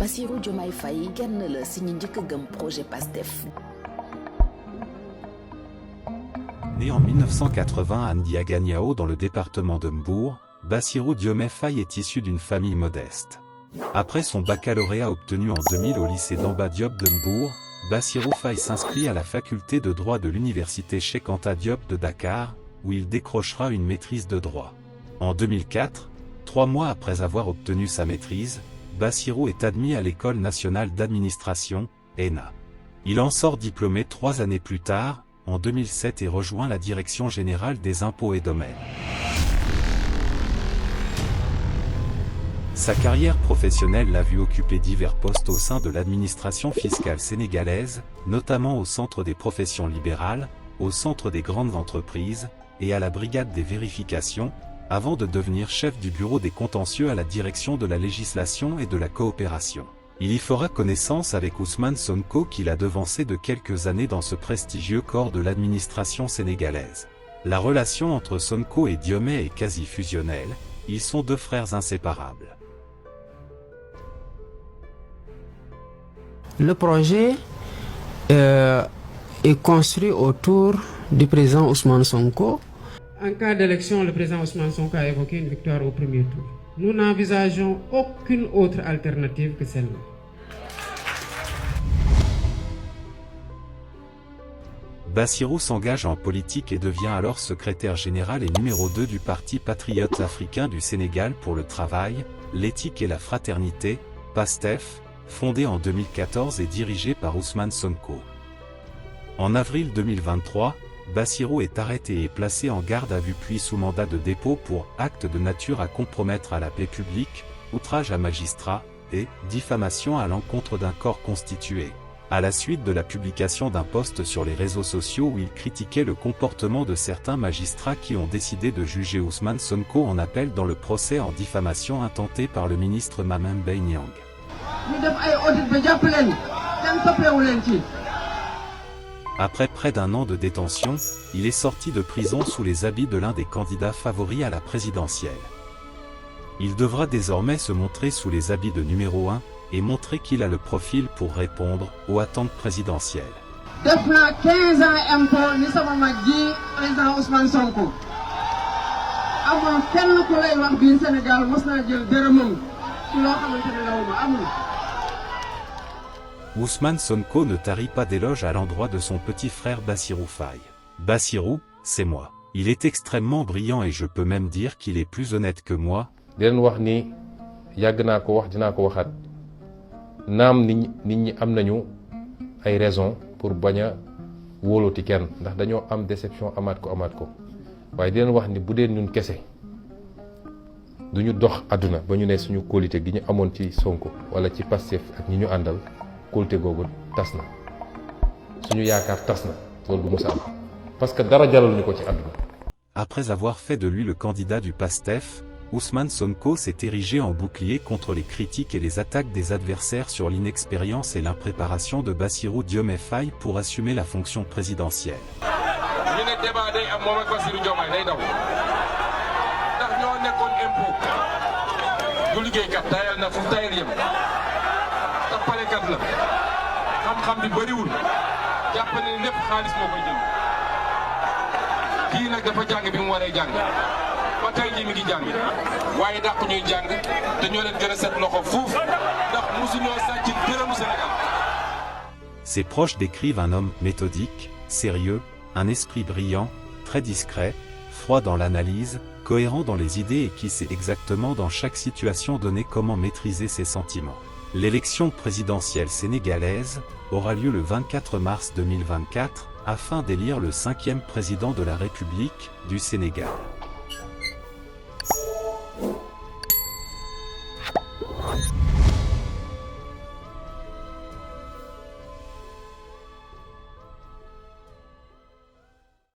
Bassirou Diomaye Faye kenn la si ñi njëkk a gëm projet PASTEF. Né en 1980 à Ndiaganyao dans le département de Mbour, Bassirou Diomaye Faye est issu d'une famille modeste. Après son baccalauréat obtenu en 2000 au lycée d'Amba Diop de Mbour, Bassirou Faye s'inscrit à la faculté de droit de l'université Cheikh Anta Diop de Dakar, où il décrochera une maîtrise de droit. En 2004, 3 mois après avoir obtenu sa maîtrise, Bassirou est admis à l'École nationale d'administration, ENA. Il en sort diplômé 3 années plus tard, en 2007 et rejoint la Direction générale des impôts et domaines. Sa carrière professionnelle l'a vu occuper divers postes au sein de l'administration fiscale sénégalaise, notamment au Centre des professions libérales, au Centre des grandes entreprises, et à la Brigade des vérifications, avant de devenir chef du bureau des contentieux à la Direction de la législation et de la coopération. Il y fera connaissance avec Ousmane Sonko qui l'a devancé de quelques années dans ce prestigieux corps de l'administration sénégalaise. La relation entre Sonko et Diomaye est quasi fusionnelle, ils sont 2 frères inséparables. Le projet est construit autour du président Ousmane Sonko. En cas d'élection, le président Ousmane Sonko a évoqué une victoire au premier tour. Nous n'envisageons aucune autre alternative que celle-là. Bassirou s'engage en politique et devient alors secrétaire général et numéro 2 du Parti patriote africain du Sénégal pour le travail, l'éthique et la fraternité, PASTEF, fondé en 2014 et dirigé par Ousmane Sonko. En avril 2023, Bassirou est arrêté et placé en garde à vue puis sous mandat de dépôt pour acte de nature à compromettre à la paix publique, outrage à magistrat et diffamation à l'encontre d'un corps constitué, à la suite de la publication d'un post sur les réseaux sociaux où il critiquait le comportement de certains magistrats qui ont décidé de juger Ousmane Sonko en appel dans le procès en diffamation intenté par le ministre Mame Mbaye Niang. Après près d'1 an de détention, il est sorti de prison sous les habits de l'un des candidats favoris à la présidentielle. Il devra désormais se montrer sous les habits de numéro 1 et montrer qu'il a le profil pour répondre aux attentes présidentielles. Depuis 15 ans impôt ni sama mag ji président Ousmane Sonko. Amul kenn ku lay wax biir Sénégal mos naa jël dërëmam ci loo xamante ne lawuma amul. Ousmane Sonko ne tarit pas d'éloges à l'endroit de son petit frère Bassirou Faye. Bassirou, c'est moi. Il est extrêmement brillant et je peux même dire qu'il est plus honnête que moi. di leen wax ni yàgg naa ko wax dinaa ko waxaat naam nit ñi am nañu ay raisons pour bañ a wóolooti kenn ndax dañoo am déception amaat ko waaye di leen wax ni bu dee ñun kese duñu dox àdduna ba ñu ne suñu kóolute gi ñu amoon ci Sonko wala ci Pastef ak ñi ñu àndal kóolute googu tas na suñu yaakaar tas na loolu du mës a am parce que dara jaraluñu ko ci àdduna. Après avoir fait de lui le candidat du PASTEF, Ousmane Sonko s'est érigé en bouclier contre les critiques et les attaques des adversaires sur l'inexpérience et l'impréparation de Bassirou Diomaye Faye pour assumer la fonction présidentielle. ñu ne débat day am moom ak Bassirou Diomaye day daw ndax ñoo nekkoon impôt du liggéeykat tayal na fu tayal yem tappalekat la xam-xam bi bëriwul jàpp ne lépp xaalis moo koy jënd kii nag dafa jàng bi mu waree jàng ba tey jii mi ngi jàng waaye dàq ñuy jàng te ñoo leen gën a set loxo fuuf ndax musuñoo sàcc dërëmu Sénégal. Ses proches décrivent un homme méthodique, sérieux, un esprit brillant, très discret, froid dans l'analyse, cohérent dans les idées et qui sait exactement dans chaque situation donnée comment maîtriser ses sentiments. L'élection présidentielle sénégalaise aura lieu le 24 mars 2024 afin d'élire le 5e président de la République du Sénégal.